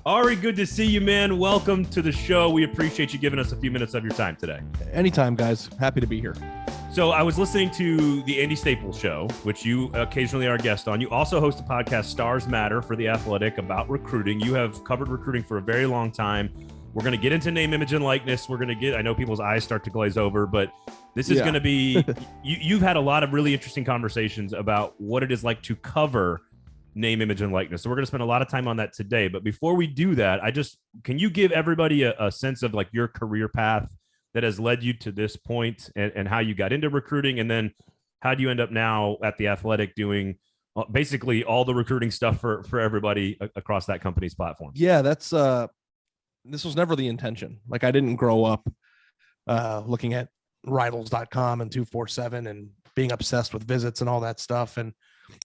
Ari, good to see you, man. Welcome to the show. We appreciate you giving us a few minutes of your time today. Anytime, guys. Happy to be here. So I was listening to the Andy Staples show, which you occasionally are a guest on. You also host a podcast, Stars Matter, for The Athletic, about recruiting. You have covered recruiting for a very long time. We're going to get into name, image, and likeness. We're going to get, I know people's eyes start to glaze over, but this is going to be, you've had a lot of really interesting conversations about what it is like to cover name, image, and likeness. So we're going to spend a lot of time on that today. But before we do that, can you give everybody a sense of like your career path that has led you to this point, and how you got into recruiting, and then how do you end up now at The Athletic doing basically all the recruiting stuff for everybody across that company's platform? Yeah, this was never the intention. Like, I didn't grow up looking at rivals.com and 247 and being obsessed with visits and all that stuff. And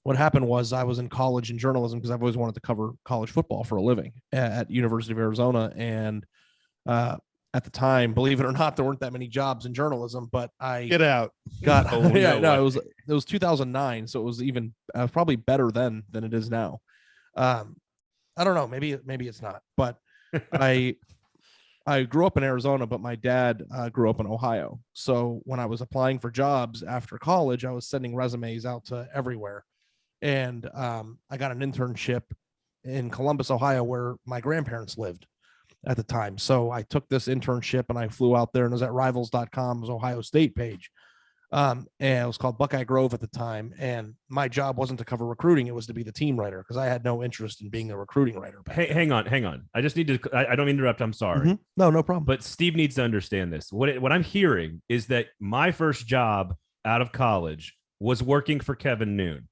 what happened was I was in college in journalism because I've always wanted to cover college football for a living at University of Arizona. And at the time, believe it or not, there weren't that many jobs in journalism, but I it was 2009. So it was even probably better then than it is now. I don't know. Maybe it's not, but I grew up in Arizona, but my dad grew up in Ohio. So when I was applying for jobs after college, I was sending resumes out to everywhere. And I got an internship in Columbus, Ohio, where my grandparents lived at the time. So I took this internship and I flew out there, and it was at rivals.com's Ohio State page. And it was called Buckeye Grove at the time. And my job wasn't to cover recruiting. It was to be the team writer, because I had no interest in being a recruiting writer. Hang on. I just need to, I don't mean to interrupt. I'm sorry. Mm-hmm. No problem. But Steve needs to understand this. What I'm hearing is that my first job out of college was working for Kevin Noon.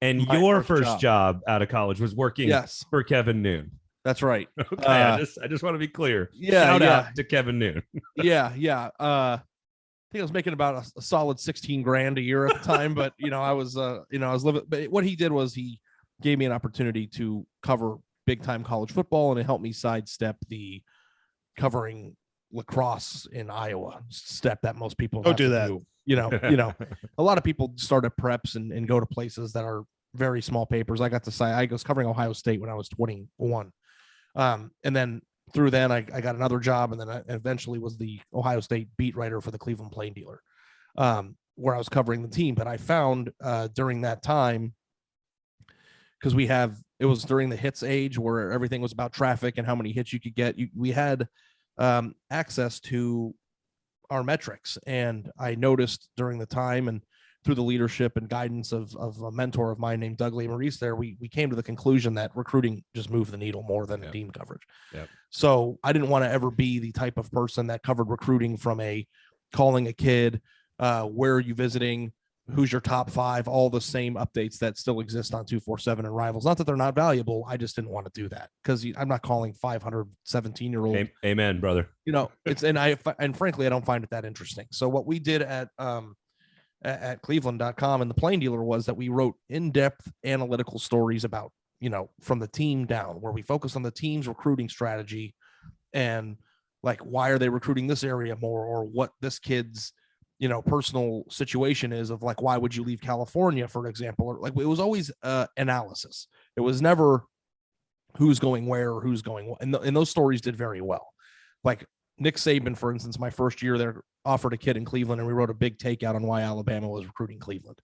And your first job out of college was working for Kevin Noon. That's right. Okay, I just want to be clear. Shout out to Kevin Noon. Yeah. I think I was making about a solid 16 grand a year at the time, but I was living. But what he did was he gave me an opportunity to cover big time college football, and it helped me sidestep the covering lacrosse in Iowa step that most people don't do that. A lot of people start at preps and go to places that are very small papers. I was covering Ohio State when I was 21. And then through then I got another job, and then I eventually was the Ohio State beat writer for the Cleveland Plain Dealer, where I was covering the team. But I found during that time, because it was during the hits age where everything was about traffic and how many hits you could get. We had access to our metrics. And I noticed during the time, and through the leadership and guidance of a mentor of mine named Doug Lee Maurice there, we came to the conclusion that recruiting just moved the needle more than team coverage. Yep. So I didn't want to ever be the type of person that covered recruiting from calling a kid, where are you visiting, who's your top 5, all the same updates that still exist on 247 and Rivals. Not that they're not valuable. I just didn't want to do that, because I'm not calling 517-year-old. Amen, brother. And frankly, I don't find it that interesting. So what we did at Cleveland.com and the Plain Dealer was that we wrote in-depth analytical stories about, from the team down, where we focused on the team's recruiting strategy and like, why are they recruiting this area more, or what this kid's, personal situation is of like, why would you leave California, for example? Or like, it was always analysis. It was never who's going where or who's going what. And those stories did very well. Like Nick Saban, for instance, my first year there, offered a kid in Cleveland, and we wrote a big takeout on why Alabama was recruiting Cleveland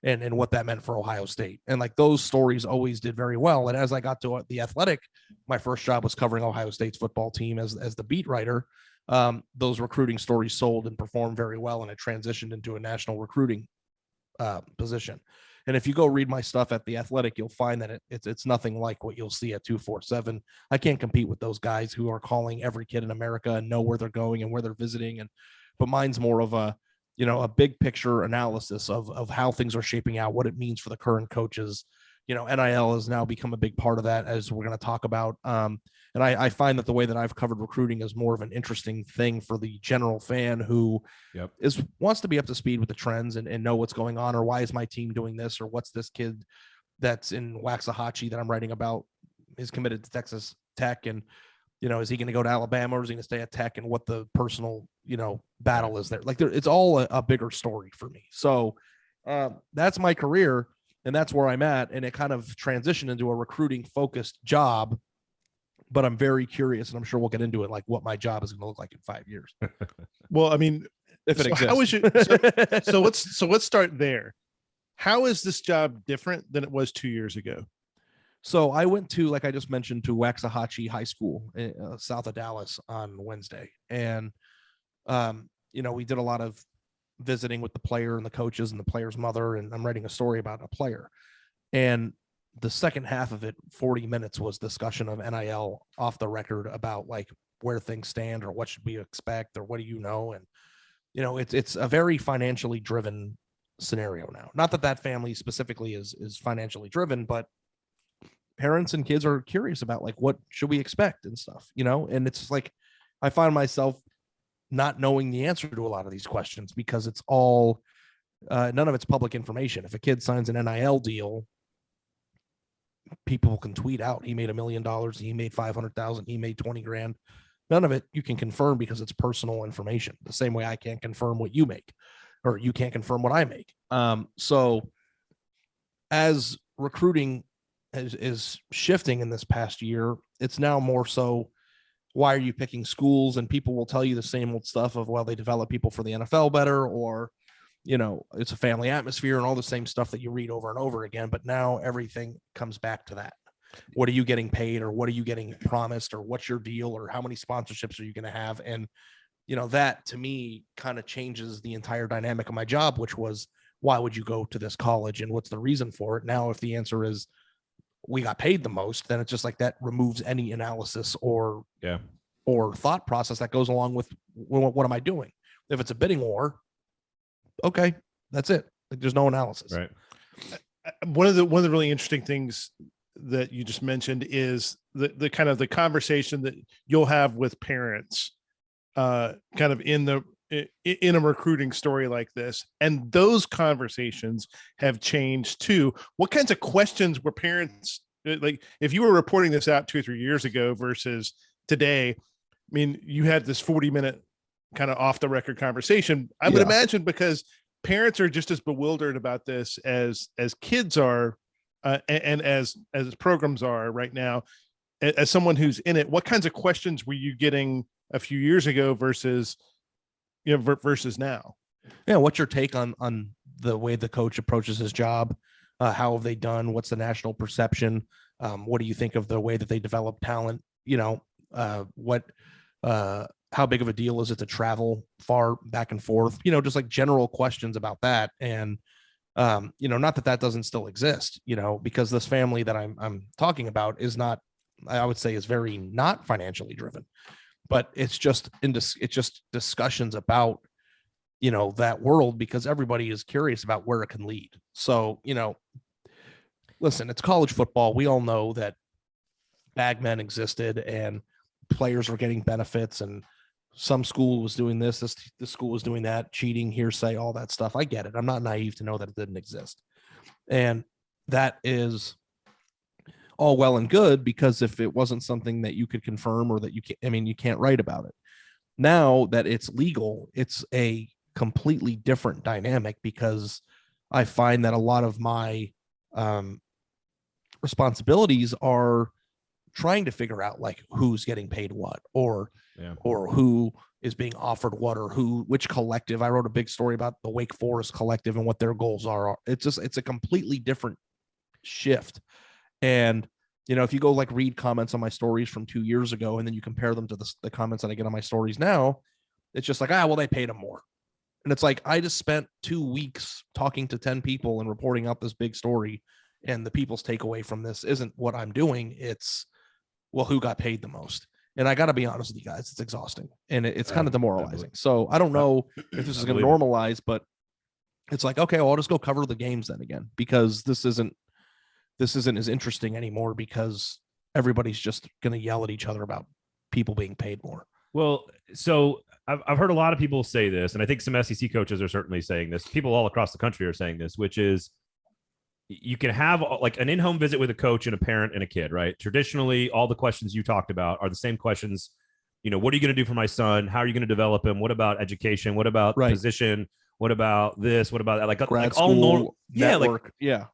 and what that meant for Ohio State. And like, those stories always did very well. And as I got to The Athletic, my first job was covering Ohio State's football team as the beat writer. Those recruiting stories sold and performed very well, and it transitioned into a national recruiting position. And if you go read my stuff at The Athletic, you'll find that it's nothing like what you'll see at 247. I can't compete with those guys who are calling every kid in America and know where they're going and where they're visiting. But mine's more of a big picture analysis of how things are shaping out, what it means for the current coaches. NIL has now become a big part of that, as we're going to talk about. And I find that the way that I've covered recruiting is more of an interesting thing for the general fan who wants to be up to speed with the trends and know what's going on, or why is my team doing this, or what's this kid that's in Waxahachie that I'm writing about is committed to Texas Tech, and is he going to go to Alabama, or is he going to stay at Tech, and what the personal battle is there. Like it's all a bigger story for me. So that's my career, and that's where I'm at, and it kind of transitioned into a recruiting focused job but I'm very curious, and I'm sure we'll get into it, like what my job is going to look like in 5 years. Well, I mean, if it exists. How is it? So let's start there. How is this job different than it was 2 years ago? So I went to, like I just mentioned, to Waxahachie High School, south of Dallas, on Wednesday. And, we did a lot of visiting with the player and the coaches and the player's mother. And I'm writing a story about a player. And the second half of it, 40 minutes, was discussion of NIL off the record about like where things stand or what should we expect or what do you know? And, it's a very financially driven scenario now. Not that family specifically is financially driven, but parents and kids are curious about like, what should we expect and stuff, and it's like, I find myself not knowing the answer to a lot of these questions because it's all, none of it's public information. If a kid signs an NIL deal, people can tweet out, he made $1 million, he made 500,000, he made 20 grand. None of it you can confirm because it's personal information. The same way I can't confirm what you make, or you can't confirm what I make. So as recruiting is shifting in this past year, it's now more so, why are you picking schools? And people will tell you the same old stuff of, well, they develop people for the NFL better, or, it's a family atmosphere and all the same stuff that you read over and over again. But now everything comes back to that. What are you getting paid, or what are you getting promised, or what's your deal, or how many sponsorships are you going to have? And, that to me kind of changes the entire dynamic of my job, which was, why would you go to this college and what's the reason for it? Now, if the answer is we got paid the most, then it's just like that removes any analysis or thought process that goes along with what am I doing? If it's a bidding war, okay, that's it. Like, there's no analysis. Right. One of the really interesting things that you just mentioned is the kind of the conversation that you'll have with parents, kind of in a recruiting story like this. And those conversations have changed too. What kinds of questions were parents, like if you were reporting this out 2 or 3 years ago versus today? I mean, you had this 40-minute kind of off the record conversation. I would imagine because parents are just as bewildered about this as kids are, and as programs are right now. As someone who's in it, what kinds of questions were you getting a few years ago versus now? Yeah. What's your take on the way the coach approaches his job? How have they done? What's the national perception? What do you think of the way that they develop talent? How big of a deal is it to travel far back and forth? Just like general questions about that. And, not that doesn't still exist, because this family that I'm talking about is not, I would say, is very not financially driven, but it's just discussions about, that world, because everybody is curious about where it can lead. So, listen, it's college football. We all know that bagmen existed and players were getting benefits, and some school was doing this school was doing that, cheating, hearsay, all that stuff. I get it. I'm not naive to know that it didn't exist. And that is all well and good, because if it wasn't something that you could confirm, or that you can't write about it. Now that it's legal, it's a completely different dynamic, because I find that a lot of my responsibilities are trying to figure out like who's getting paid what, or who is being offered what, or which collective. I wrote a big story about the Wake Forest collective and what their goals are. It's a completely different shift. And, if you go like read comments on my stories from 2 years ago, and then you compare them to the comments that I get on my stories now, it's just like, well, they paid them more. And it's like, I just spent 2 weeks talking to 10 people and reporting out this big story. And the people's takeaway from this isn't what I'm doing. It's, well, who got paid the most? And I got to be honest with you guys, it's exhausting, and it's kind of demoralizing. So I don't know if this is going to normalize, but it's like, okay, well, I'll just go cover the games then again, because this isn't as interesting anymore, because everybody's just going to yell at each other about people being paid more. Well, so I've heard a lot of people say this, and I think some SEC coaches are certainly saying this. People all across the country are saying this, which is, you can have like an in-home visit with a coach and a parent and a kid, right? Traditionally, all the questions you talked about are the same questions. What are you going to do for my son? How are you going to develop him? What about education? What about position? What about this? What about that? Like all normal, network.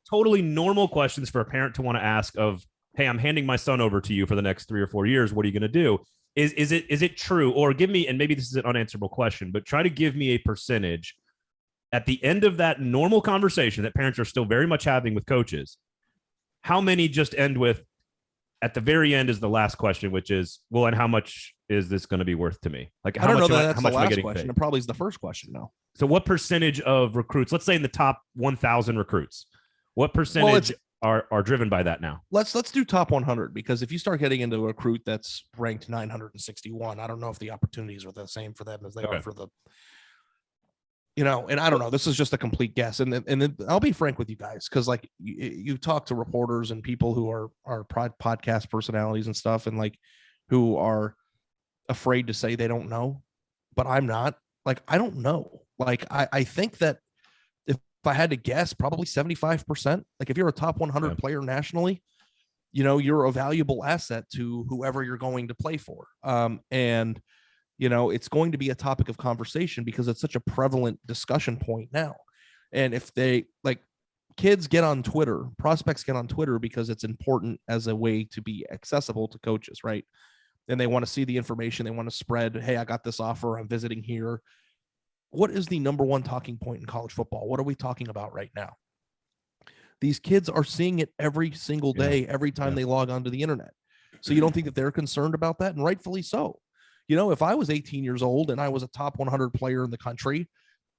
Totally normal questions for a parent to want to ask of hey, I'm handing my son over to you for the next 3 or 4 years. What are you going to do? Is it true? Or give me, and maybe this is an unanswerable question, but try to give me a percentage at the end of that normal conversation that parents are still very much having with coaches. How many just end with, at the very end is the last question, which is, well, and how much is this going to be worth to me? Like, I don't know that that's how the much am I last getting question. paid? It probably is the first question now. So what percentage of recruits, let's say in the top 1,000 recruits, what percentage are driven by that now? Let's do top 100, because if you start getting into a recruit that's ranked 961, I don't know if the opportunities are the same for them as they are for the, and I don't know. This is just a complete guess. And then I'll be frank with you guys, because like you talk to reporters and people who are podcast personalities and stuff, and like who are afraid to say they don't know, but I'm not. Like, I don't know. Like, I think that if I had to guess, probably 75%. Like, if you're a top 100 player nationally, you're a valuable asset to whoever you're going to play for. And it's going to be a topic of conversation because it's such a prevalent discussion point now. And if they kids get on Twitter, prospects get on Twitter because it's important as a way to be accessible to coaches, right? And they want to see the information. They want to spread, hey, I got this offer, I'm visiting here. What is the number one talking point in college football? What are we talking about right now? These kids are seeing it every single day, every time they log onto the internet. So you don't think that they're concerned about that? And rightfully so. If I was 18 years old and I was a top 100 player in the country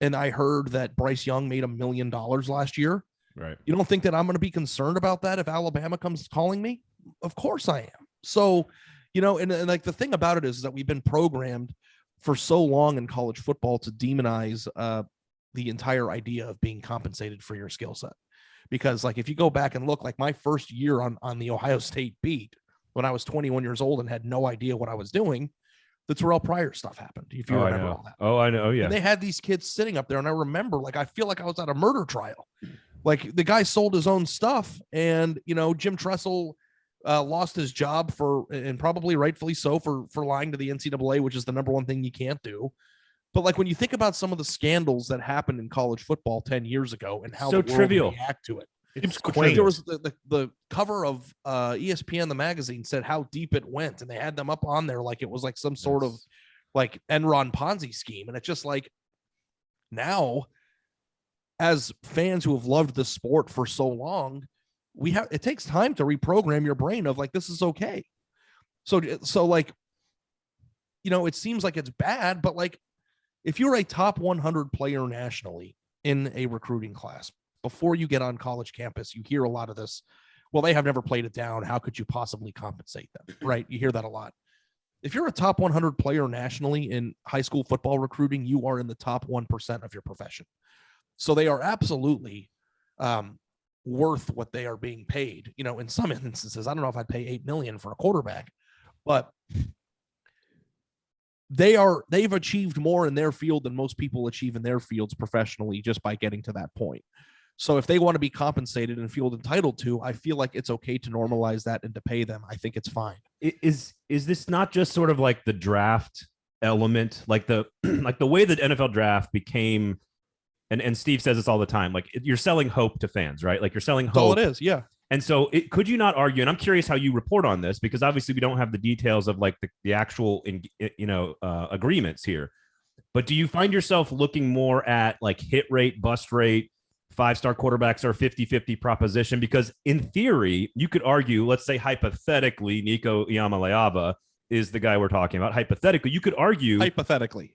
and I heard that Bryce Young made $1 million last year, right? You don't think that I'm going to be concerned about that if Alabama comes calling me? Of course I am. So, and like the thing about it is that we've been programmed for so long in college football to demonize the entire idea of being compensated for your skill set. Because like, if you go back and look, like my first year on the Ohio State beat, when I was 21 years old and had no idea what I was doing, the Terrell Pryor stuff happened. If you remember all that. Oh, I know. Yeah. And they had these kids sitting up there. And I remember, like, I feel like I was at a murder trial. Like, the guy sold his own stuff, and, Jim Tressel lost his job and probably rightfully so, for lying to the NCAA, which is the number one thing you can't do. But like, when you think about some of the scandals that happened in college football 10 years ago and how so the world trivial react to it. It's quaint. There was the cover of ESPN, the magazine, said how deep it went, and they had them up on there like it was like some sort of like Enron Ponzi scheme. And it's just like, now, as fans who have loved the sport for so long, it takes time to reprogram your brain of like, this is okay. So like, it seems like it's bad, but like, if you're a top 100 player nationally in a recruiting class, before you get on college campus, you hear a lot of this. Well, they have never played it down. How could you possibly compensate them? Right? You hear that a lot. If you're a top 100 player nationally in high school football recruiting, you are in the top 1% of your profession. So they are absolutely worth what they are being paid. In some instances, I don't know if I'd pay $8 million for a quarterback, but they've achieved more in their field than most people achieve in their fields professionally just by getting to that point. So if they want to be compensated and feel entitled to, I feel like it's okay to normalize that and to pay them. I think it's fine. Is this not just sort of like the draft element, like the way that NFL draft became, and Steve says this all the time, like you're selling hope to fans, right? Like you're selling hope. That's all it is, yeah. And so could you not argue, and I'm curious how you report on this, because obviously we don't have the details of like the actual, agreements here, but do you find yourself looking more at like hit rate, bust rate, 5-star quarterbacks are 50-50 proposition? Because in theory, you could argue, let's say hypothetically, Nico Iamaleava is the guy we're talking about. Hypothetically, you could argue allegedly,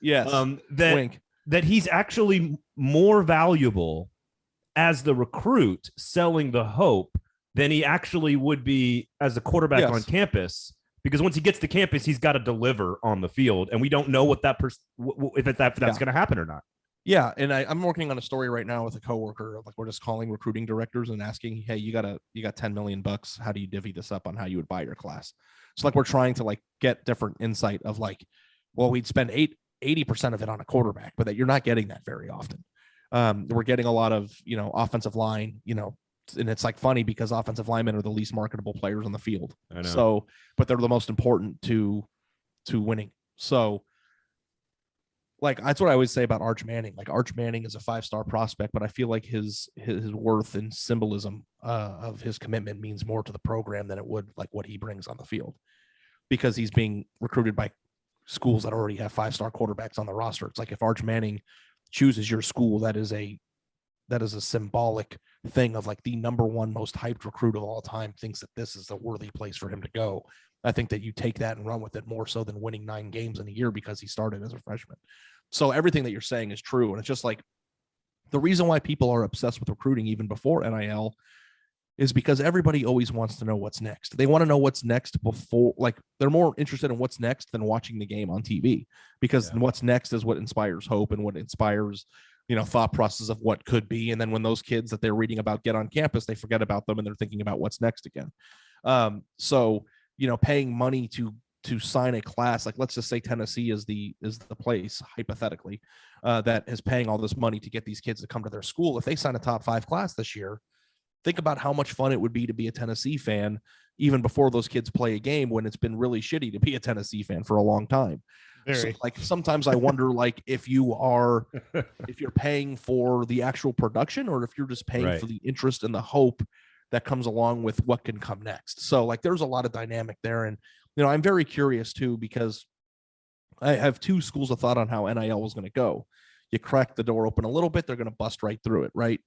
yes, that he's actually more valuable as the recruit selling the hope than he actually would be as a quarterback on campus. Because once he gets to campus, he's got to deliver on the field, and we don't know what if that's going to happen or not. Yeah, and I'm working on a story right now with a coworker. Like, we're just calling recruiting directors and asking, "Hey, you got $10 million. How do you divvy this up on how you would buy your class?" So like, we're trying to like get different insight of like, well, we'd spend 80% of it on a quarterback, but that you're not getting that very often. We're getting a lot of offensive line, and it's like funny because offensive linemen are the least marketable players on the field. I know. So, but they're the most important to winning. So like that's what I always say about Arch Manning. Like Arch Manning is a 5-star prospect, but I feel like his worth and symbolism of his commitment means more to the program than it would like what he brings on the field, because he's being recruited by schools that already have 5-star quarterbacks on the roster. It's like if Arch Manning chooses your school, that is a symbolic thing of like the number one most hyped recruit of all time thinks that this is a worthy place for him to go. I think that you take that and run with it more so than winning 9 games in a year because he started as a freshman. So everything that you're saying is true. And it's just like the reason why people are obsessed with recruiting even before NIL is because everybody always wants to know what's next. They want to know what's next before, like they're more interested in what's next than watching the game on TV, because what's next is what inspires hope and what inspires, thought process of what could be. And then when those kids that they're reading about get on campus, they forget about them and they're thinking about what's next again. So, paying money to sign a class, like let's just say Tennessee is the place hypothetically that is paying all this money to get these kids to come to their school. If they sign a top 5 class this year, think about how much fun it would be to be a Tennessee fan even before those kids play a game, when it's been really shitty to be a Tennessee fan for a long time. So, like sometimes I wonder, like if you're paying for the actual production or if you're just paying for the interest and the hope that comes along with what can come next. So like there's a lot of dynamic there. And, I'm very curious too, because I have 2 schools of thought on how NIL was going to go. You crack the door open a little bit, they're going to bust right through it. Right.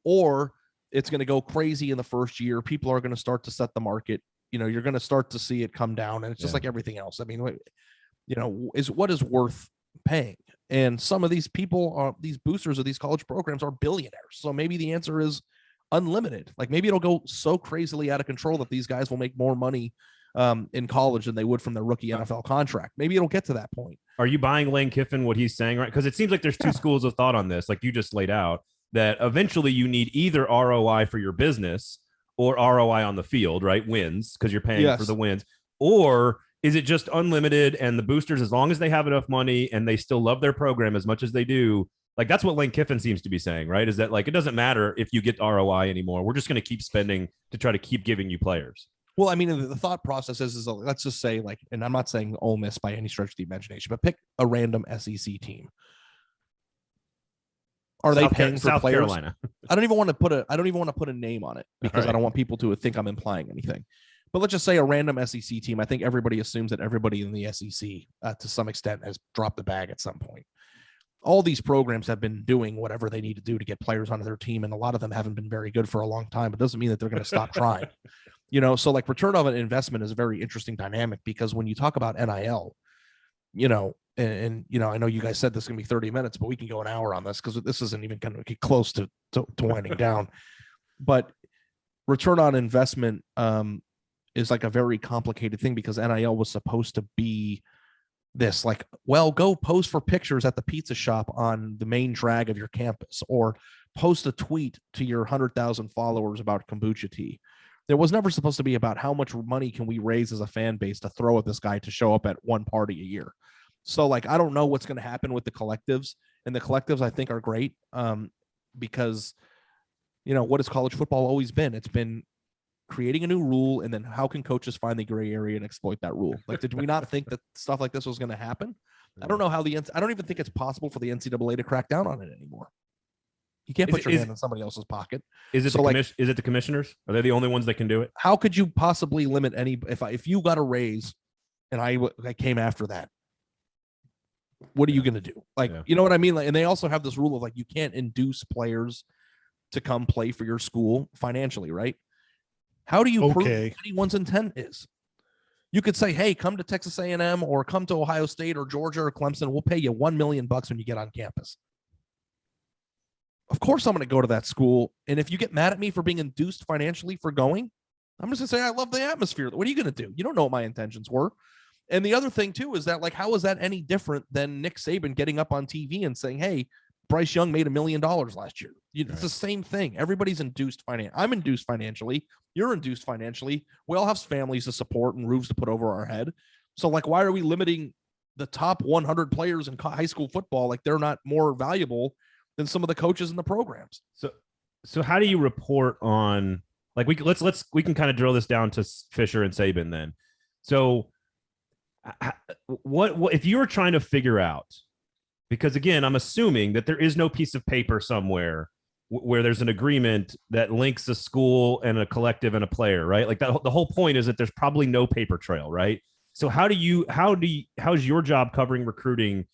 Or it's going to go crazy in the first year. People are going to start to set the market. You're going to start to see it come down, and it's just like everything else. I mean, is what is worth paying. And some of these people are, these boosters of these college programs are billionaires. So maybe the answer is unlimited. Like maybe it'll go so crazily out of control that these guys will make more money in college than they would from their rookie NFL contract. Maybe it'll get to that point. Are you buying Lane Kiffin, what he's saying, right? Because it seems like there's 2 schools of thought on this, like you just laid out, that eventually you need either ROI for your business or ROI on the field, right? Wins, because you're paying for the wins. Or is it just unlimited, and the boosters, as long as they have enough money and they still love their program as much as they do, like that's what Lane Kiffin seems to be saying, right? Is that like, it doesn't matter if you get ROI anymore. We're just going to keep spending to try to keep giving you players. Well, I mean, the thought process is let's just say, like, and I'm not saying Ole Miss by any stretch of the imagination, but pick a random SEC team. Are they paying for South players? Carolina. I don't even want to put a name on it because I don't want people to think I'm implying anything. But let's just say a random SEC team. I think everybody assumes that everybody in the SEC, to some extent, has dropped the bag at some point. All these programs have been doing whatever they need to do to get players onto their team, and a lot of them haven't been very good for a long time. It doesn't mean that they're going to stop trying. So like return on an investment is a very interesting dynamic, because when you talk about NIL, and I know you guys said this is going to be 30 minutes, but we can go an hour on this because this isn't even going to get close to winding down. But return on investment is like a very complicated thing, because NIL was supposed to be this like, well, go post for pictures at the pizza shop on the main drag of your campus, or post a tweet to your 100,000 followers about kombucha tea. There was never supposed to be about how much money can we raise as a fan base to throw at this guy to show up at one party a year. So like, I don't know what's going to happen with the collectives, and the collectives I think are great because, what has college football always been? It's been creating a new rule, and then how can coaches find the gray area and exploit that rule? Like, did we not think that stuff like this was going to happen? I don't know how I don't even think it's possible for the NCAA to crack down on it anymore. You can't put your hand in somebody else's pocket. Is it the commissioners? Are they the only ones that can do it? How could you possibly limit any? If you got a raise and I came after that, what are you going to do? Like, you know what I mean? Like, and they also have this rule of like, you can't induce players to come play for your school financially, right? How do you prove anyone's intent is? You could say, hey, come to Texas A&M or come to Ohio State or Georgia or Clemson. We'll pay you $1 million when you get on campus. Of course, I'm going to go to that school. And if you get mad at me for being induced financially for going, I'm just going to say, I love the atmosphere. What are you going to do? You don't know what my intentions were. And the other thing, too, is that, like, how is that any different than Nick Saban getting up on TV and saying, hey, Bryce Young made $1 million last year? It's the same thing. Everybody's induced financially. I'm induced financially. You're induced financially. We all have families to support and roofs to put over our head. So, like, why are we limiting the top 100 players in high school football? Like, they're not more valuable than some of the coaches in the programs. So how do you report on, like, we can kind of drill this down to Fisher and Saban then. So what if you were trying to figure out Because again, I'm assuming that there is no piece of paper somewhere where there's an agreement that links a school and a collective and a player, right? Like that, the whole point is that there's probably no paper trail, right? So how's your job covering recruiting,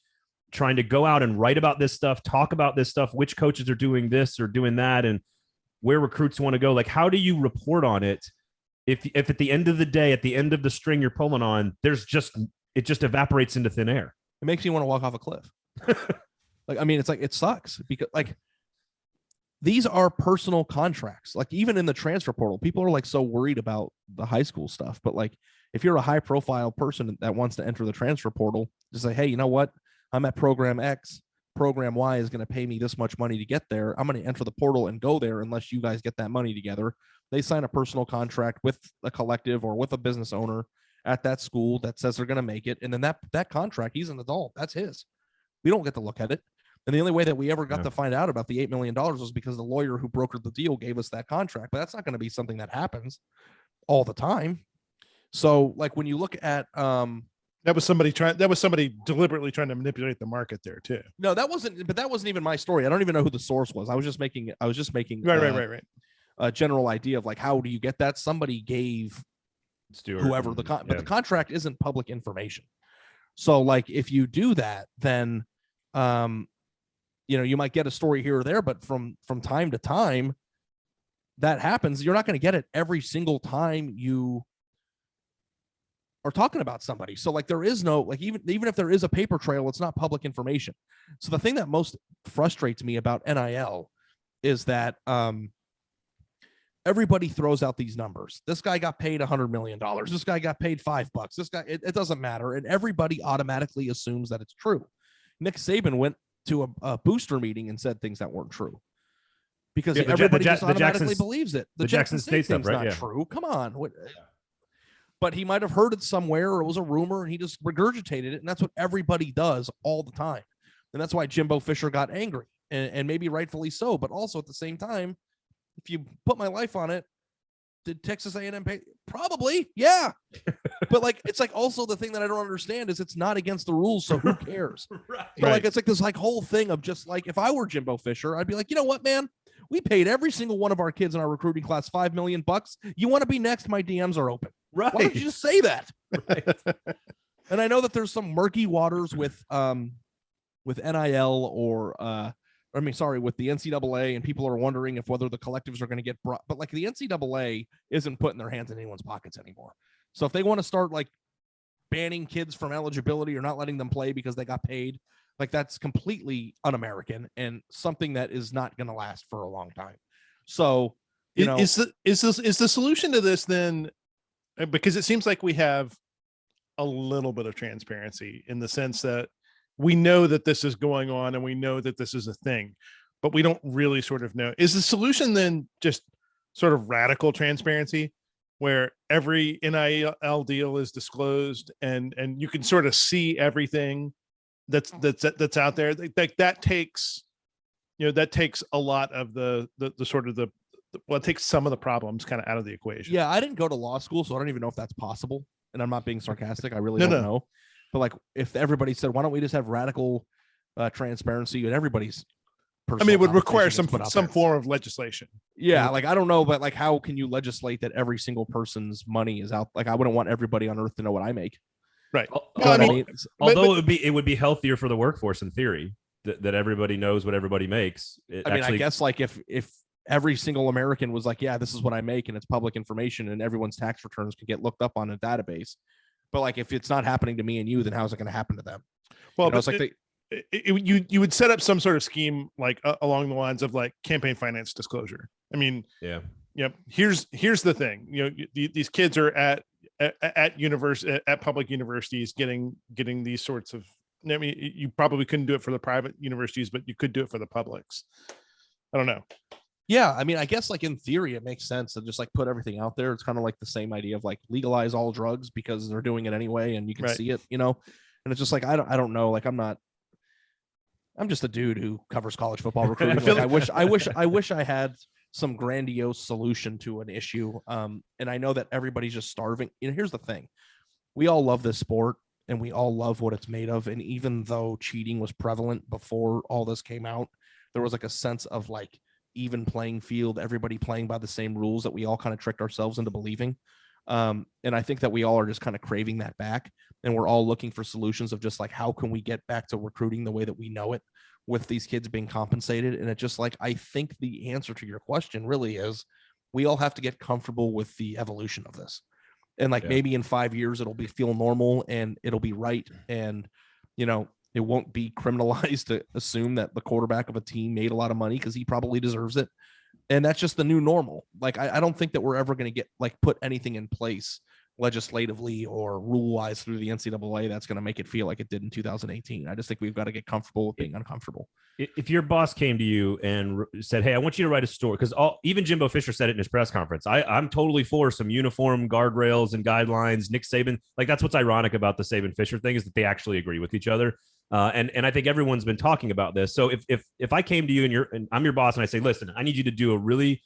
trying to go out and write about this stuff, talk about this stuff, which coaches are doing this or doing that, and where recruits want to go? Like, how do you report on it? If at the end of the day, at the end of the string you're pulling on, it just evaporates into thin air. It makes me want to walk off a cliff. Like, I mean, it's like, it sucks because like these are personal contracts. Like even in the transfer portal, people are like so worried about the high school stuff. But like, if you're a high profile person that wants to enter the transfer portal, just say, hey, you know what? I'm at program X. Program Y is going to pay me this much money to get there. I'm going to enter the portal and go there unless you guys get that money together. They sign a personal contract with a collective or with a business owner at that school that says they're going to make it. And then that contract, he's an adult. That's his. We don't get to look at it. And the only way that we ever got to find out about the $8 million was because the lawyer who brokered the deal gave us that contract. But that's not going to be something that happens all the time. So like when you look at that was somebody deliberately trying to manipulate the market there too. No, that wasn't even my story. I don't even know who the source was. I was just making right. A general idea of like, how do you get that? Somebody gave Stewart, whoever but the contract isn't public information. So like if you do that, then you might get a story here or there, but from time to time that happens. You're not going to get it every single time you are talking about somebody. So like there is no, like even if there is a paper trail, it's not public information. So the thing that most frustrates me about NIL is that everybody throws out these numbers. This guy got paid $100 million. This guy got paid $5. This guy, it doesn't matter. And everybody automatically assumes that it's true. Nick Saban went to a booster meeting and said things that weren't true because everybody just automatically believes it. The Jackson State thing's stuff, right? Not true. Come on. But he might have heard it somewhere or it was a rumor and he just regurgitated it. And that's what everybody does all the time. And that's why Jimbo Fisher got angry and maybe rightfully so. But also at the same time, if you put my life on it, did Texas A&M pay? Probably, yeah. But like, it's like also the thing that I don't understand is it's not against the rules, so who cares? Right. So like, it's like this like whole thing of just like, if I were Jimbo Fisher, I'd be like, you know what, man? We paid every single one of our kids in our recruiting class $5 million. You want to be next? My DMs are open. Right. Why don't you just say that? Right. And I know that there's some murky waters with NIL or with the NCAA, and people are wondering if whether the collectives are going to get brought, but like the NCAA isn't putting their hands in anyone's pockets anymore. So if they want to start like banning kids from eligibility or not letting them play because they got paid, like that's completely un-American and something that is not going to last for a long time. So, is the solution to this then, because it seems like we have a little bit of transparency in the sense that we know that this is going on and we know that this is a thing, but we don't really sort of know. Is the solution then just sort of radical transparency where every NIL deal is disclosed and you can sort of see everything that's out there? That takes a lot of the sort of it takes some of the problems kind of out of the equation. Yeah, I didn't go to law school, so I don't even know if that's possible. And I'm not being sarcastic. I really don't know. But like, if everybody said, "Why don't we just have radical transparency in everybody's personal?" It would require some form of legislation. Yeah, like I don't know, but like, how can you legislate that every single person's money is out? Like, I wouldn't want everybody on earth to know what I make. Right. Although it would be healthier for the workforce in theory that everybody knows what everybody makes. I guess like if every single American was like, yeah, this is what I make, and it's public information, and everyone's tax returns can get looked up on a database. But like, if it's not happening to me and you, then how's it going to happen to them? Well, it's like you would set up some sort of scheme like along the lines of like campaign finance disclosure. I mean, yeah. Here's the thing. These kids are at public universities getting these sorts of. I mean, you probably couldn't do it for the private universities, but you could do it for the publics. I don't know. Yeah, I mean, I guess like in theory, it makes sense to just like put everything out there. It's kind of like the same idea of like legalize all drugs because they're doing it anyway, and you can see it, And it's just like I don't know. Like I'm just a dude who covers college football recruiting. Like, I wish I had some grandiose solution to an issue. And I know that everybody's just starving. Here's the thing: we all love this sport, and we all love what it's made of. And even though cheating was prevalent before all this came out, there was like a sense of like even playing field, everybody playing by the same rules that we all kind of tricked ourselves into believing. And I think that we all are just kind of craving that back, and we're all looking for solutions of just like, how can we get back to recruiting the way that we know it with these kids being compensated? And it just like, I think the answer to your question really is we all have to get comfortable with the evolution of this. And like, maybe in 5 years, it'll feel normal and it'll be right. And, it won't be criminalized to assume that the quarterback of a team made a lot of money, because he probably deserves it. And that's just the new normal. Like, I don't think that we're ever going to get like put anything in place legislatively or rule wise through the NCAA that's going to make it feel like it did in 2018. I just think we've got to get comfortable with being uncomfortable. If your boss came to you and said, "Hey, I want you to write a story," because even Jimbo Fisher said it in his press conference, I'm totally for some uniform guardrails and guidelines. Nick Saban, like, that's what's ironic about the Saban Fisher thing, is that they actually agree with each other. And I think everyone's been talking about this. So if I came to you and I'm your boss and I say, "Listen, I need you to do a really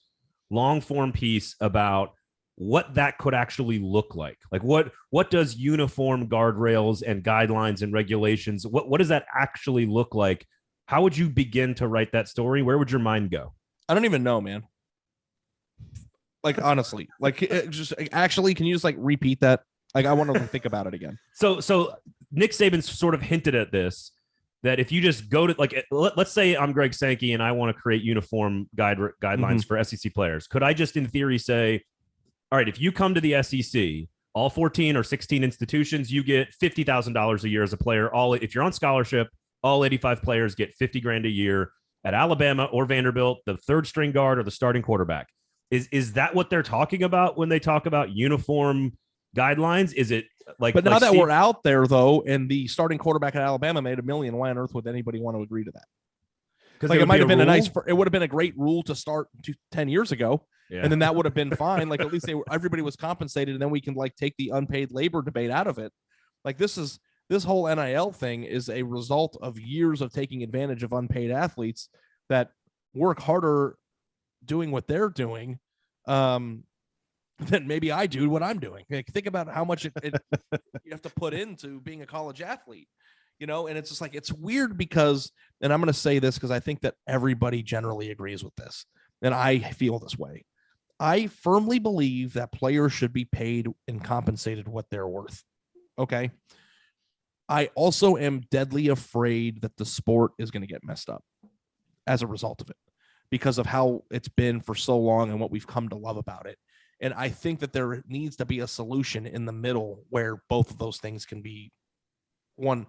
long form piece about what that could actually look like what does uniform guardrails and guidelines and regulations, what does that actually look like?" How would you begin to write that story? Where would your mind go? I don't even know, man. Like, honestly, like, just actually, can you just like repeat that? Like, I want to think about it again. So Nick Saban sort of hinted at this, that if you just go to, like, let's say I'm Greg Sankey and I want to create uniform guidelines for SEC players. Could I just in theory say, all right, if you come to the SEC, all 14 or 16 institutions, you get $50,000 a year as a player. If you're on scholarship, all 85 players get $50,000 a year. At Alabama or Vanderbilt, the third string guard or the starting quarterback. Is that what they're talking about when they talk about uniform guidelines? Is it like? But now that we're out there though, and the starting quarterback at Alabama made $1 million, why on earth would anybody want to agree to that? Because like, it might have been it would have been a great rule to start 10 years ago. Yeah. And then that would have been fine. Like, at least everybody was compensated, and then we can like take the unpaid labor debate out of it. Like, this whole NIL thing is a result of years of taking advantage of unpaid athletes that work harder doing what they're doing than maybe I do what I'm doing. Like, think about how much you have to put into being a college athlete, and it's just like, it's weird because, and I'm going to say this because I think that everybody generally agrees with this, and I feel this way. I firmly believe that players should be paid and compensated what they're worth. Okay. I also am deadly afraid that the sport is going to get messed up as a result of it, because of how it's been for so long and what we've come to love about it. And I think that there needs to be a solution in the middle where both of those things can be one,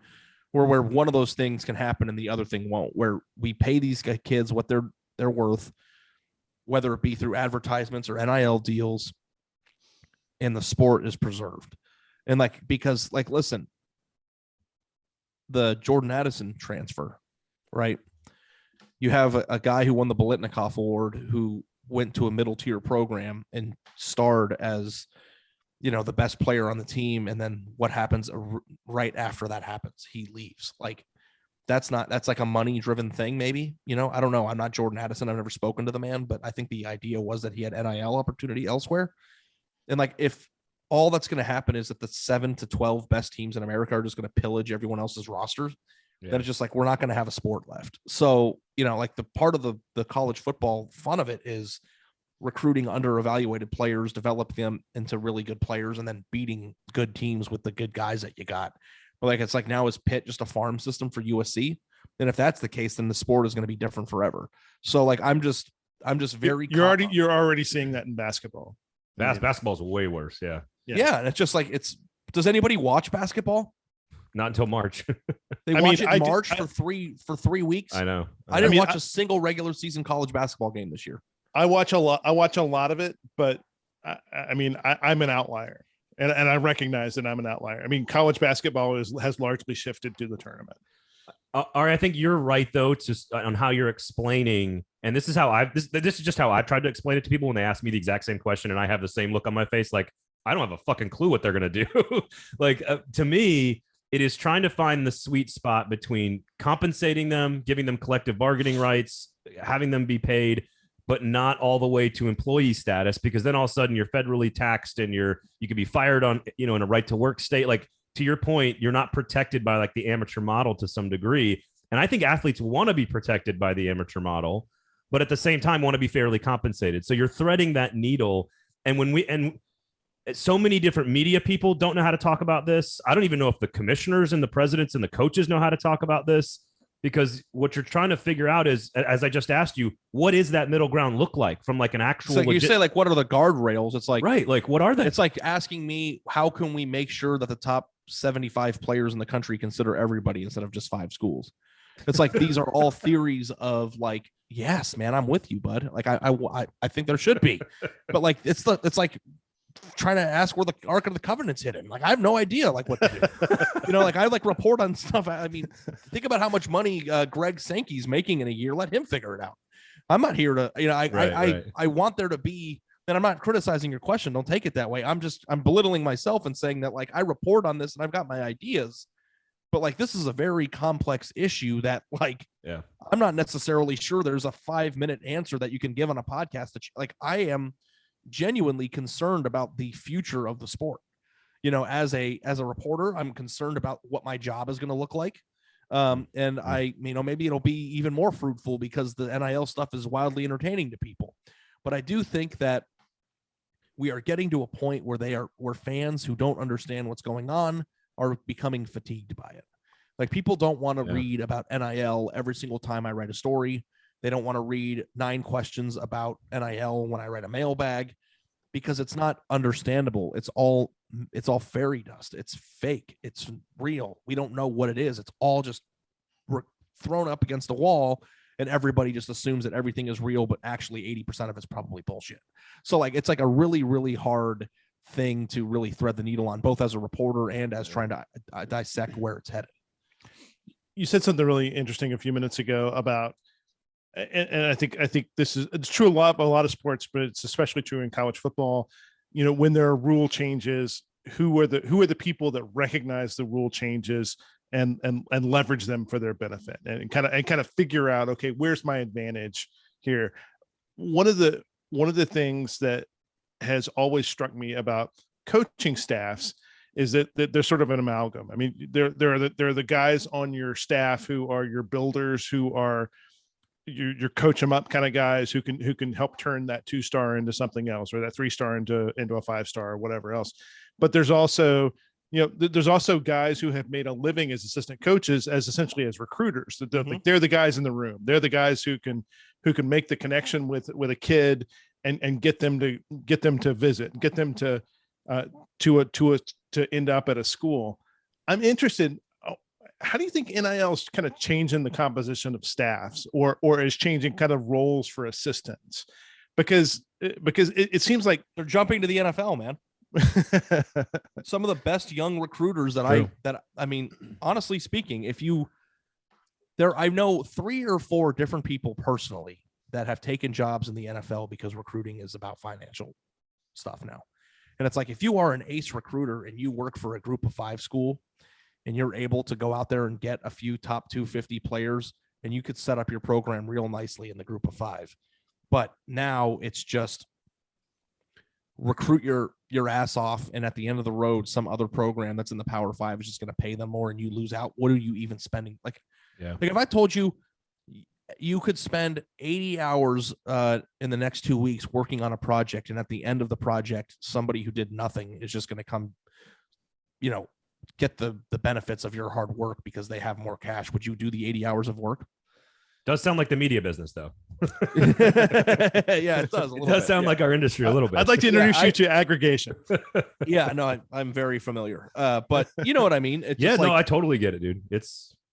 or where one of those things can happen and the other thing won't, where we pay these kids what they're worth, whether it be through advertisements or NIL deals, and the sport is preserved. And like, because like, listen, the Jordan Addison transfer, right? You have a guy who won the Biletnikoff Award who went to a middle tier program and starred as, the best player on the team. And then what happens right after that happens? He leaves. Like, that's like a money driven thing. Maybe, I don't know. I'm not Jordan Addison. I've never spoken to the man, but I think the idea was that he had NIL opportunity elsewhere. And like, if all that's going to happen is that the 7 to 12 best teams in America are just going to pillage everyone else's rosters, then it's just like, we're not going to have a sport left. So, like, the part of the college football fun of it is recruiting under evaluated players, develop them into really good players, and then beating good teams with the good guys that you got. But like, it's like, now is Pitt just a farm system for USC? And if that's the case, then the sport is going to be different forever. So like, I'm just very, you're already seeing that in basketball. Basketball's way worse. Yeah. And it's just like, does anybody watch basketball? Not until March. They watch it in March for 3 weeks. I know. I didn't watch a single regular season college basketball game this year. I watch a lot of it, but I'm an outlier, and I recognize that I'm an outlier. I mean, college basketball has largely shifted to the tournament. Ari, I think you're right though, on how you're explaining, and this is how this is just how I've tried to explain it to people when they ask me the exact same question, and I have the same look on my face, like, I don't have a fucking clue what they're gonna do. Like, to me, it is trying to find the sweet spot between compensating them, giving them collective bargaining rights, having them be paid, but not all the way to employee status, because then all of a sudden you're federally taxed and you could be fired on, in a right to work state. Like, to your point, you're not protected by like the amateur model to some degree. And I think athletes want to be protected by the amateur model, but at the same time want to be fairly compensated. So you're threading that needle. And so many different media people don't know how to talk about this. I don't even know if the commissioners and the presidents and the coaches know how to talk about this, because what you're trying to figure out is, as I just asked you, what is that middle ground look like from like an actual, so you say like, what are the guardrails? It's like, right. Like, what are they? It's like asking me, how can we make sure that the top 75 players in the country consider everybody instead of just 5 schools? It's like, these are all theories of like, yes, man, I'm with you, bud. Like I think there should be, but like, it's like trying to ask where the Ark of the Covenant's hidden. Like, I have no idea like what to do. Like I like report on stuff. I mean, think about how much money Greg Sankey's making in a year. Let him figure it out. I'm not here to, I want there to be, and I'm not criticizing your question. Don't take it that way. I'm belittling myself and saying that like, I report on this and I've got my ideas, but like, this is a very complex issue that like, I'm not necessarily sure there's a 5-minute answer that you can give on a podcast. That like, I am genuinely concerned about the future of the sport. As a reporter, I'm concerned about what my job is going to look like. And I, maybe it'll be even more fruitful because the NIL stuff is wildly entertaining to people. But I do think that we are getting to a point where fans who don't understand what's going on are becoming fatigued by it. Like, people don't want to read about NIL every single time I write a story. They don't want to read 9 questions about NIL when I write a mailbag, because it's not understandable. It's all fairy dust. It's fake. It's real. We don't know what it is. It's all just thrown up against the wall, and everybody just assumes that everything is real, but actually 80% of it's probably bullshit. So like, it's like a really, really hard thing to really thread the needle on, both as a reporter and as trying to dissect where it's headed. You said something really interesting a few minutes ago about, and I think it's true a lot of sports, but it's especially true in college football. When there are rule changes, who are the people that recognize the rule changes and leverage them for their benefit, and kind of figure out, okay, where's my advantage here? One of the things that has always struck me about coaching staffs is that they're sort of an amalgam. I mean, there are the guys on your staff who are your builders, who are your coach them up kind of guys who can help turn that 2-star into something else, or that 3-star into a 5-star or whatever else. But there's also guys who have made a living as assistant coaches, as essentially as recruiters. They're the guys in the room. They're the guys who can make the connection with a kid and get them to visit, get them to end up at a school. I'm interested. How do you think NIL is kind of changing the composition of staffs, or is changing kind of roles for assistants? Because it seems like they're jumping to the NFL, man. Some of the best young recruiters that I mean, honestly speaking, I know 3 or 4 different people personally that have taken jobs in the NFL because recruiting is about financial stuff now. And it's like, if you are an ace recruiter and you work for a group of 5 school, and you're able to go out there and get a few top 250 players, and you could set up your program real nicely in the group of 5. But now it's just recruit your ass off, and at the end of the road, some other program that's in the Power 5 is just going to pay them more, and you lose out. What are you even spending? Like if I told you you could spend 80 hours in the next 2 weeks working on a project, and at the end of the project, somebody who did nothing is just going to come, get the benefits of your hard work because they have more cash, would you do the 80 hours of work? Does sound like the media business, though. Yeah, it does. It does sound like our industry a little bit. I'd like to introduce you to aggregation. Yeah, no, I'm very familiar. But you know what I mean? It's I totally get it, dude.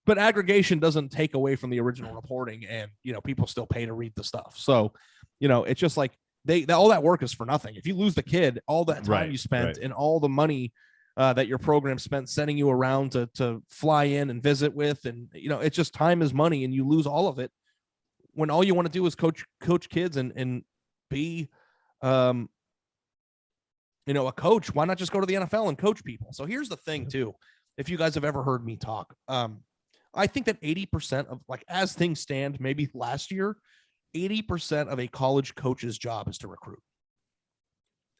But aggregation doesn't take away from the original reporting, and people still pay to read the stuff. So, it's just like all that work is for nothing. If you lose the kid, all that time you spent and all the money that your program spent sending you around to fly in and visit with, and it's just time is money, and you lose all of it when all you want to do is coach kids and be a coach. Why not just go to the NFL and coach people? So here's the thing too, if you guys have ever heard me talk, I think that 80% of, like, as things stand, maybe last year, 80% of a college coach's job is to recruit.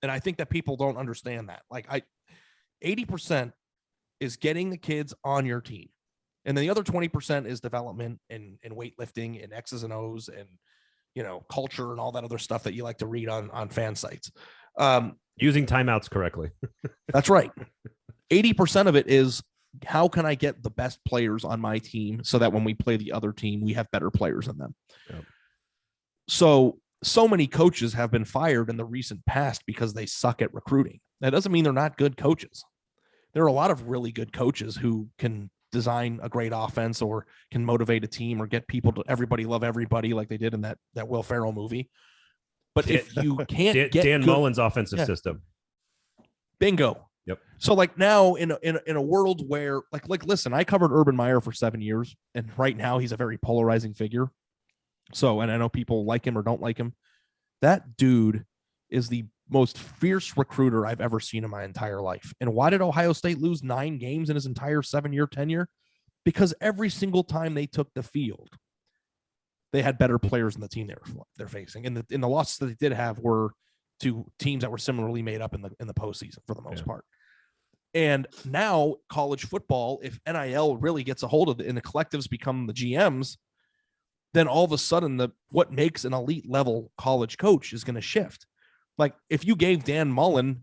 And I think that people don't understand that. Like 80% is getting the kids on your team. And then the other 20% is development and weightlifting and X's and O's and, culture and all that other stuff that you like to read on fan sites. Using timeouts correctly. That's right. 80% of it is, how can I get the best players on my team so that when we play the other team, we have better players than them? Yep. So many coaches have been fired in the recent past because they suck at recruiting. That doesn't mean they're not good coaches. There are a lot of really good coaches who can design a great offense or can motivate a team or get people to everybody love everybody like they did in that Will Ferrell movie. But if you can't get Dan Mullen's offensive system. Bingo. Yep. So like now in a world where like listen, I covered Urban Meyer for 7 years, and right now he's a very polarizing figure. So, and I know people like him or don't like him. That dude is the most fierce recruiter I've ever seen in my entire life. And why did Ohio State lose 9 games in his entire 7-year tenure? Because every single time they took the field, they had better players in the team they're facing. And the losses that they did have were to teams that were similarly made up in the postseason for the most part. And now college football, if NIL really gets a hold of it and the collectives become the GMs, then all of a sudden what makes an elite level college coach is going to shift. Like if you gave Dan Mullen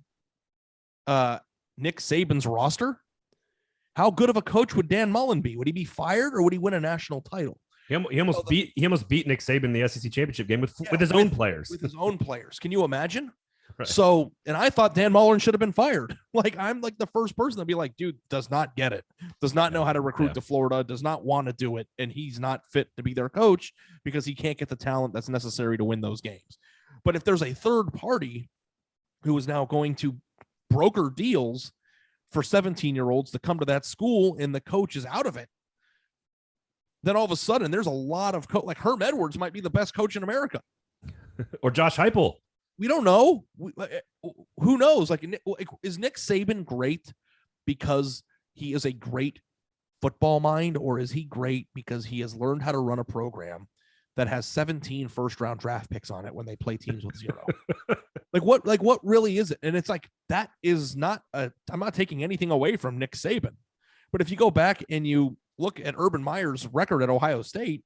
Nick Saban's roster, how good of a coach would Dan Mullen be? Would he be fired or would he win a national title? He almost beat Nick Saban in the SEC championship game with his own players. With his own players. Can you imagine? Right. So, and I thought Dan Mullen should have been fired. Like, I'm like the first person to be like, dude, does not get it, does not know how to recruit to Florida, does not want to do it. And he's not fit to be their coach because he can't get the talent that's necessary to win those games. But if there's a third party who is now going to broker deals for 17-year-olds to come to that school and the coach is out of it, then all of a sudden there's a lot of like Herm Edwards might be the best coach in America. Or Josh Heupel. We don't know. Who knows? Like, is Nick Saban great because he is a great football mind, or is he great because he has learned how to run a program that has 17 first-round draft picks on it when they play teams with 0? What really is it? And it's like, that is not I'm not taking anything away from Nick Saban, but if you go back and you look at Urban Meyer's record at Ohio State,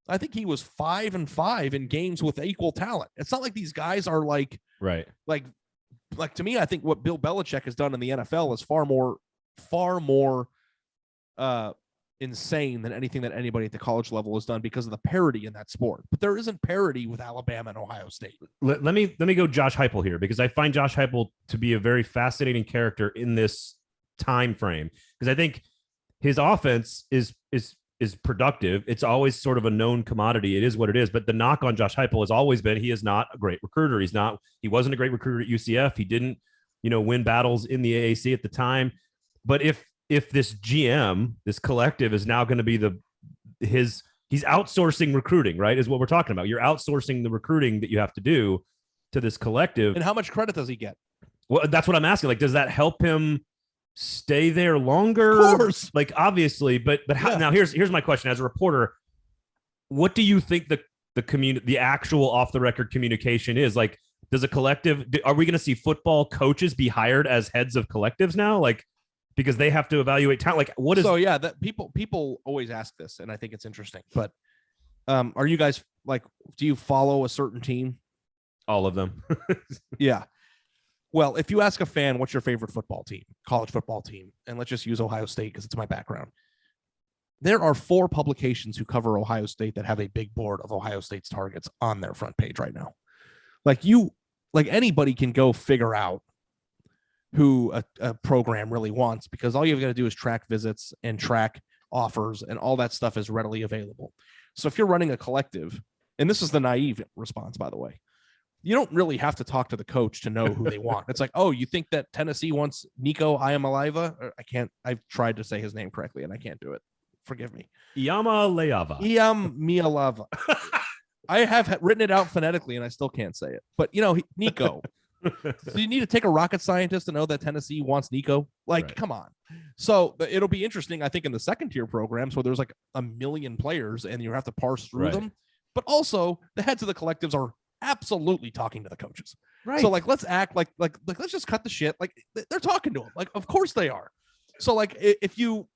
I think he was 5-5 in games with equal talent. It's not like these guys are like to me, I think what Bill Belichick has done in the NFL is far more insane than anything that anybody at the college level has done because of the parity in that sport. But there isn't parity with Alabama and Ohio State. Let me go Josh Heupel here, because I find Josh Heupel to be a very fascinating character in this time frame, because I think his offense is productive. It's always sort of a known commodity. It is what it is. But the knock on Josh Heupel has always been he is not a great recruiter. He wasn't a great recruiter at UCF. He didn't, win battles in the AAC at the time. But if this GM, this collective, is now going to be he's outsourcing recruiting, right? Is what we're talking about. You're outsourcing the recruiting that you have to do to this collective. And how much credit does he get? Well, that's what I'm asking. Like, does that help him stay there longer? Of course. Like, obviously, but how, now here's my question as a reporter. What do you think the actual off the record communication is? Like, does a collective, are we going to see football coaches be hired as heads of collectives now? Like, because they have to evaluate talent. Like, what is, so yeah, that people always ask this, and I think it's interesting, but are you guys like, do you follow a certain team? All of them. Yeah. Well, if you ask a fan, what's your favorite football team, college football team, and let's just use Ohio State because it's my background. There are 4 publications who cover Ohio State that have a big board of Ohio State's targets on their front page right now. Like anybody can go figure out who a program really wants, because all you've got to do is track visits and track offers, and all that stuff is readily available. So if you're running a collective, and this is the naive response, by the way, you don't really have to talk to the coach to know who they want. It's like, oh, you think that Tennessee wants Nico Iamaleava? I've tried to say his name correctly and I can't do it. Forgive me. Iamaleava. I have written it out phonetically and I still can't say it. But, Nico. So you need to take a rocket scientist to know that Tennessee wants Nico? Like, right. Come on. So it'll be interesting, I think, in the second tier programs where there's like 1 million players and you have to parse through them. But also the heads of the collectives are absolutely talking to the coaches. Right. So like, let's act like let's just cut the shit. Like they're talking to them. Like, of course they are. So like if you,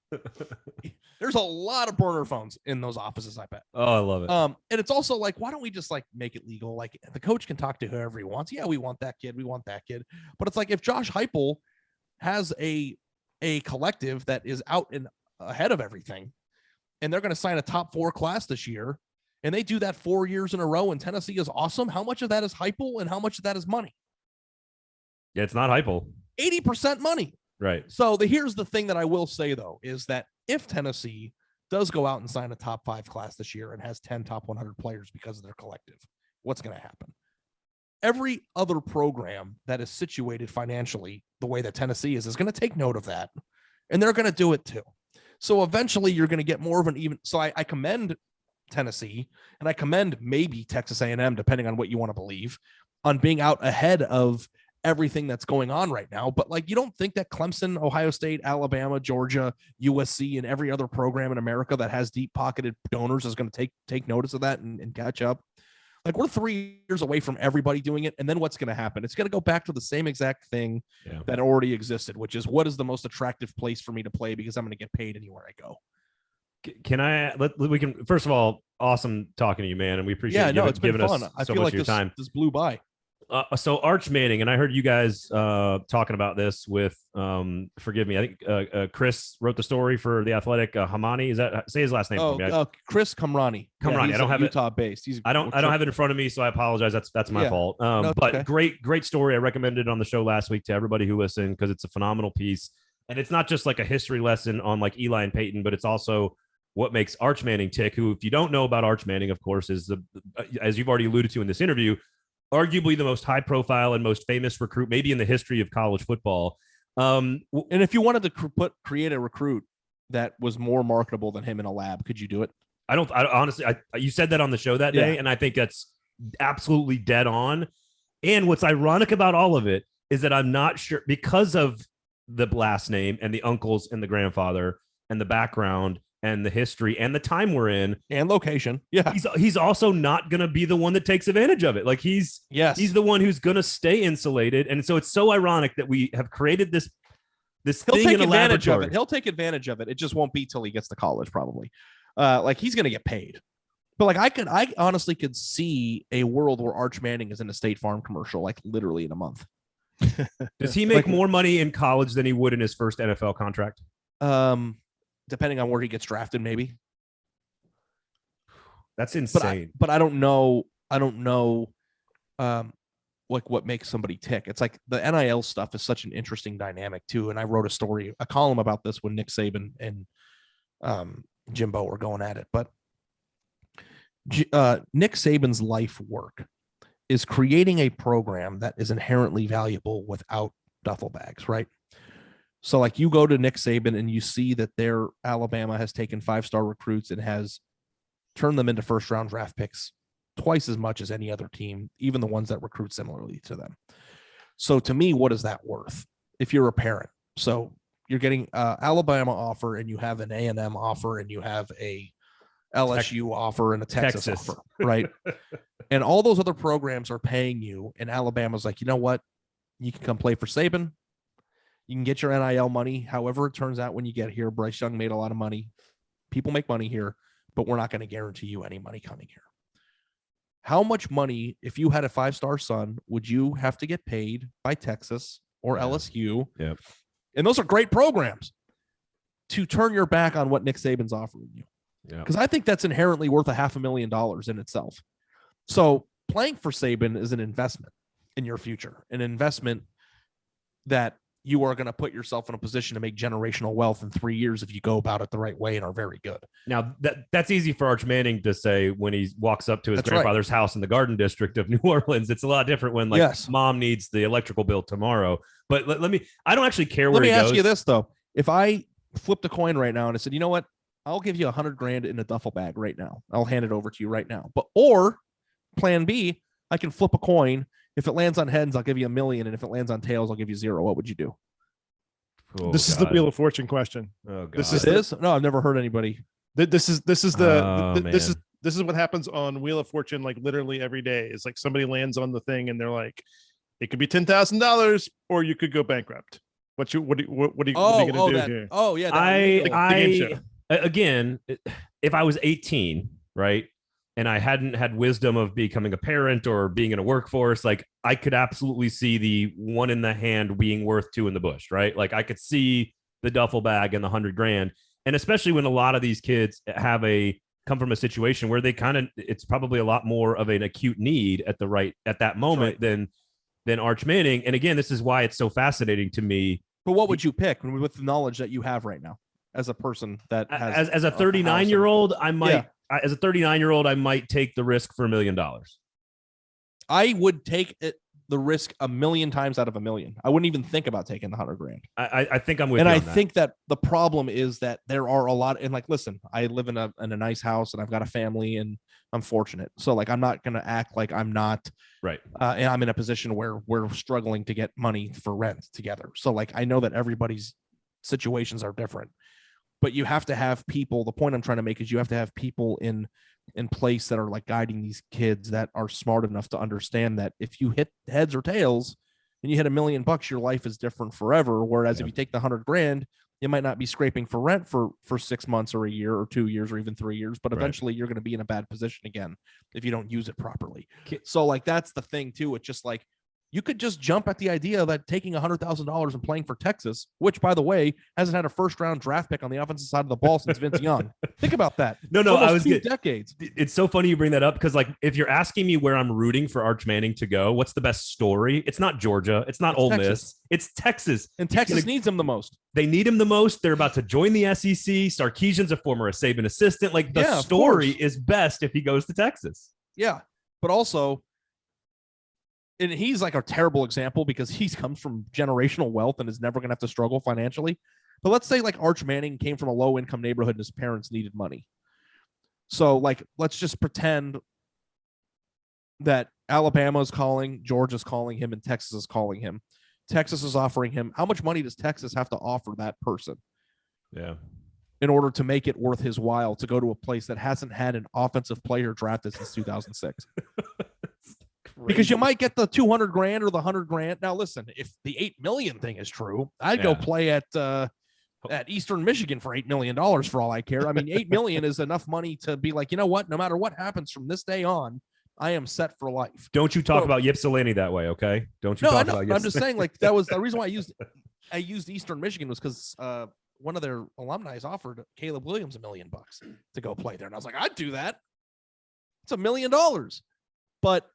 there's a lot of burner phones in those offices, I bet. Oh, I love it. And it's also like, why don't we just like make it legal? Like the coach can talk to whoever he wants. Yeah, we want that kid. We want that kid. But it's like if Josh Heupel has a collective that is out and ahead of everything, and they're going to sign a top 4 class this year, and they do that 4 years in a row, and Tennessee is awesome. How much of that is Heupel and how much of that is money? Yeah, it's not Heupel. 80% money. Right. So here's the thing that I will say, though, is that if Tennessee does go out and sign a top 5 class this year and has 10 top 100 players because of their collective, what's going to happen? Every other program that is situated financially the way that Tennessee is going to take note of that, and they're going to do it too. So eventually you're going to get more of an even. So I commend Tennessee, and I commend maybe Texas A&M, depending on what you want to believe, on being out ahead of everything that's going on right now. But like, you don't think that Clemson, Ohio State, Alabama, Georgia, USC, and every other program in America that has deep pocketed donors is going to take notice of that and catch up? Like, we're 3 years away from everybody doing it. And then what's going to happen? It's going to go back to the same exact thing that already existed, which is, what is the most attractive place for me to play because I'm going to get paid anywhere I go. Can we can, first of all, awesome talking to you, man. And we appreciate it's been fun. us I so feel much like of your time. This blew by. So Arch Manning, and I heard you guys talking about this with, forgive me, I think Chris wrote the story for The Athletic. Hamani, is that, say his last name for me? Chris Kamrani. Kamrani. Yeah, I don't have Utah based. I don't have it in front of me, so I apologize. That's my fault. But okay. Great story. I recommended it on the show last week to everybody who listened because it's a phenomenal piece, and it's not just like a history lesson on like Eli and Peyton, but it's also what makes Arch Manning tick. Who, if you don't know about Arch Manning, of course, is as you've already alluded to in this interview, arguably the most high-profile and most famous recruit, maybe in the history of college football. And if you wanted to create a recruit that was more marketable than him in a lab, could you do it? I honestly, you said that on the show that day, and I think that's absolutely dead on. And what's ironic about all of it is that I'm not sure, because of the last name and the uncles and the grandfather and the background and the history and the time we're in and location. Yeah. He's also not going to be the one that takes advantage of it. Like he's the one who's going to stay insulated. And so it's so ironic that we have created this thing in a laboratory. He'll take advantage of it. It just won't be till he gets to college, probably. Like he's going to get paid. But like I honestly could see a world where Arch Manning is in a State Farm commercial, like literally in a month. Does he make more money in college than he would in his first NFL contract? Depending on where he gets drafted, maybe. That's insane. But I don't know. Like what makes somebody tick. It's like the NIL stuff is such an interesting dynamic too. And I wrote a column about this when Nick Saban and Jimbo were going at it. But Nick Saban's life work is creating a program that is inherently valuable without duffel bags, right? So like you go to Nick Saban and you see that their Alabama has taken 5-star recruits and has turned them into first-round draft picks twice as much as any other team, even the ones that recruit similarly to them. So to me, what is that worth if you're a parent? So you're getting Alabama offer and you have an A&M offer and you have a LSU offer and a Texas offer, right? And all those other programs are paying you, and Alabama's like, you know what? You can come play for Saban. You can get your NIL money. However it turns out when you get here, Bryce Young made a lot of money. People make money here, but we're not going to guarantee you any money coming here. How much money, if you had a 5-star son, would you have to get paid by Texas or LSU? Yeah. And those are great programs to turn your back on what Nick Saban's offering you. Yeah. Because I think that's inherently worth $500,000 in itself. So playing for Saban is an investment in your future, an investment that you are going to put yourself in a position to make generational wealth in 3 years if you go about it the right way and are very good. Now, that's easy for Arch Manning to say when he walks up to his grandfather's house in the Garden District of New Orleans. It's a lot different when mom needs the electrical bill tomorrow. But I don't actually care where he goes. Let me ask you this, though. If I flipped a coin right now and I said, you know what? I'll give you $100,000 in a duffel bag right now. I'll hand it over to you right now. Or plan B, I can flip a coin. If it lands on heads, I'll give you $1 million. And if it lands on tails, I'll give you 0. What would you do? Oh, this is the Wheel of Fortune question. Oh, God. This is no, I've never heard anybody. This is what happens on Wheel of Fortune, like literally every day. It's like somebody lands on the thing and they're like, it could be $10,000 or you could go bankrupt. What are you going to do here? Oh yeah. The game show. Again, if I was 18, right, and I hadn't had wisdom of becoming a parent or being in a workforce, like I could absolutely see the one in the hand being worth two in the bush, right? Like I could see the duffel bag and the $100,000. And especially when a lot of these kids come from a situation where they it's probably a lot more of an acute need at that moment than Arch Manning. And again, this is why it's so fascinating to me. But what would you pick with the knowledge that you have right now as a person that has as a 39-year-old, I might as a 39-year-old, I might take the risk for $1 million. I would take the risk 1,000,000 times out of 1,000,000. I wouldn't even think about taking the $100,000. I think I'm with you. And I think that the problem is that there are a lot. And like, listen, I live in a nice house and I've got a family and I'm fortunate. So like, I'm not going to act like I'm not right. And I'm in a position where we're struggling to get money for rent together. So like, I know that everybody's situations are different, but you have to have people. The point I'm trying to make is you have to have people in place that are like guiding these kids that are smart enough to understand that if you hit heads or tails and you hit $1 million, your life is different forever. Whereas if you take the $100,000, you might not be scraping for rent for 6 months or a year or 2 years or even 3 years, but eventually you're going to be in a bad position again if you don't use it properly. So like, that's the thing too. It's just like, you could just jump at the idea that taking $100,000 and playing for Texas, which by the way, hasn't had a first-round draft pick on the offensive side of the ball since Vince Young. Think about that. No, I was 2 decades. It's so funny you bring that up because like if you're asking me where I'm rooting for Arch Manning to go, what's the best story? It's not Georgia. It's not Ole Miss. It's Texas. And Texas needs him the most. They need him the most. They're about to join the SEC. Sarkisian's a former Saban assistant. Like the story is best if he goes to Texas. Yeah, but also. And he's like a terrible example because he comes from generational wealth and is never going to have to struggle financially. But let's say like Arch Manning came from a low income neighborhood and his parents needed money. So like, let's just pretend that Alabama's calling, Georgia's calling him, and Texas is calling him. Texas is offering him. How much money does Texas have to offer that person? Yeah. In order to make it worth his while to go to a place that hasn't had an offensive player drafted since 2006. Because you might get the $200,000 or the $100,000. Now, listen, if the $8 million thing is true, I'd go play at Eastern Michigan for $8 million for all I care. I mean, $8 million is enough money to be like, you know what? No matter what happens from this day on, I am set for life. Don't you talk about Ypsilanti that way, okay? Don't you talk about Ypsilanti. I'm just saying, like, that was the reason why I used Eastern Michigan was because one of their alumni offered Caleb Williams $1 million to go play there, and I was like, I'd do that. It's $1 million, but.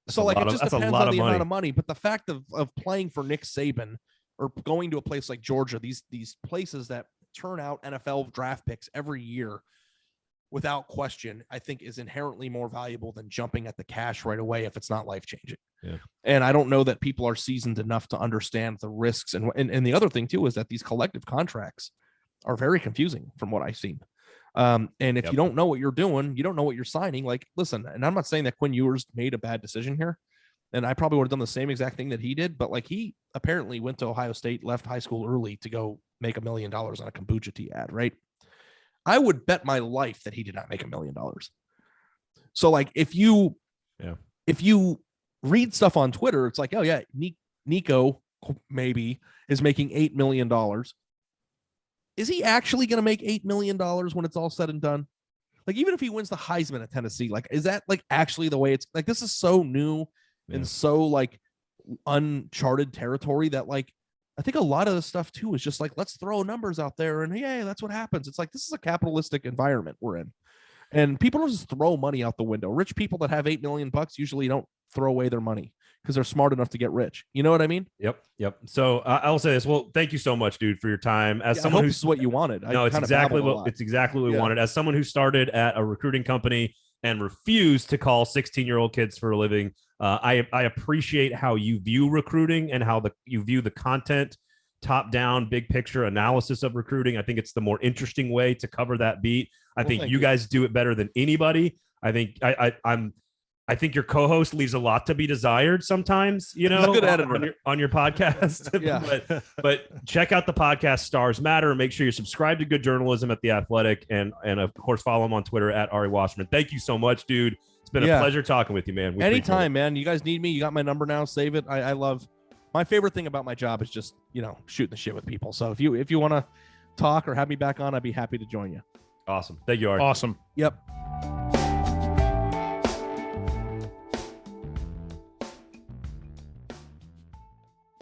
So like it just depends on the amount of money, but the fact of playing for Nick Saban or going to a place like Georgia, these places that turn out NFL draft picks every year without question, I think is inherently more valuable than jumping at the cash right away if it's not life-changing. Yeah. And I don't know that people are seasoned enough to understand the risks. And the other thing too is that these collective contracts are very confusing from what I've seen. And if you don't know what you're doing, you don't know what you're signing. Like, listen, and I'm not saying that Quinn Ewers made a bad decision here, and I probably would have done the same exact thing that he did, but like he apparently went to Ohio State, left high school early to go make $1 million on a kombucha tea ad, right? I would bet my life that he did not make $1 million. So like, if you read stuff on Twitter, it's like, oh yeah, Nico maybe is making $8 million. Is he actually going to make $8 million when it's all said and done? Like, even if he wins the Heisman at Tennessee, like, is that like actually the way it's like, this is so new and so like uncharted territory that like, I think a lot of the stuff too is just like, let's throw numbers out there and hey, that's what happens. It's like, this is a capitalistic environment we're in, and people don't just throw money out the window. Rich people that have $8 million usually don't throw away their money because they're smart enough to get rich. You know what I mean? Yep. So I will say this. Well, thank you so much, dude, for your time. As someone who, this is what you wanted. No, it's exactly what we wanted. As someone who started at a recruiting company and refused to call 16-year-old kids for a living, I appreciate how you view recruiting and how you view the content, top-down, big picture analysis of recruiting. I think it's the more interesting way to cover that beat. I think you guys do it better than anybody. I think I think your co-host leaves a lot to be desired sometimes, you know, good editor on your podcast. but check out the podcast Stars Matter. Make sure you subscribe to Good Journalism at The Athletic, and of course follow him on Twitter at Ari Wasserman. Thank you so much, dude. It's been a pleasure talking with you, man. Anytime, man. You guys need me, you got my number now. Save it. I love my favorite thing about my job is just, shooting the shit with people. So if you want to talk or have me back on, I'd be happy to join you. Awesome. Thank you, Ari. Awesome. Yep.